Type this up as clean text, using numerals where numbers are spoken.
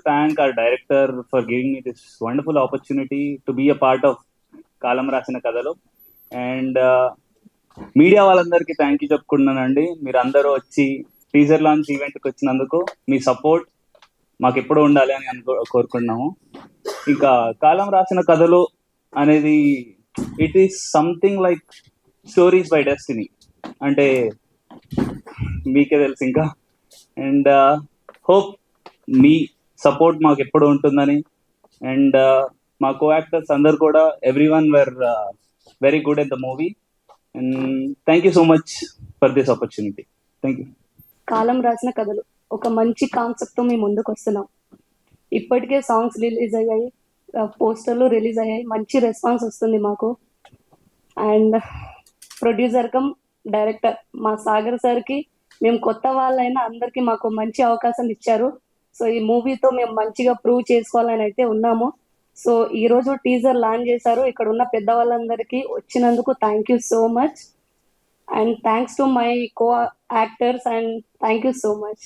thank our director for giving me this wonderful opportunity to be a part of కాలం రాసిన కథలో. And media వాళ్ళందరికీ thank you చెప్పుకుంటున్నానండి. మీరు అందరూ వచ్చి టీజర్ లాంచ్ ఈవెంట్కి వచ్చినందుకు మీ సపోర్ట్ మాకు ఎప్పుడూ ఉండాలి అని కోరుకుంటున్నాము. ఇంకా కాలం రాసిన కథలు అనేది it is something like stories by destiny, అంటే మీకే తెలుసు ఇంకా. అండ్ హోప్ మీ సపోర్ట్ మాకు ఎప్పుడు ఉంటుందని. అండ్ మా కో యాక్టర్స్ అందరు కూడా everyone were very good at the movie. And thank you so much for this opportunity. Thank you. కాలం రాసిన కథలు ఒక మంచి కాన్సెప్ట్తో మేము ముందుకు వస్తున్నాం. ఇప్పటికే సాంగ్స్ రిలీజ్ అయ్యాయి, పోస్టర్లు రిలీజ్ అయ్యాయి, మంచి రెస్పాన్స్ వస్తుంది మాకు. అండ్ ప్రొడ్యూసర్ కమ్ డైరెక్టర్ మా సాగర్ సార్కి మేము కొత్త వాళ్ళైనా అందరికీ మాకు మంచి అవకాశం ఇచ్చారు. సో ఈ మూవీతో మేము మంచిగా ప్రూవ్ చేసుకోవాలని అయితే ఉన్నాము. సో ఈరోజు టీజర్ లాంచ్ చేశారు. ఇక్కడ ఉన్న పెద్దవాళ్ళందరికీ వచ్చినందుకు thank you so much. And thanks to my co actors and thank you so much.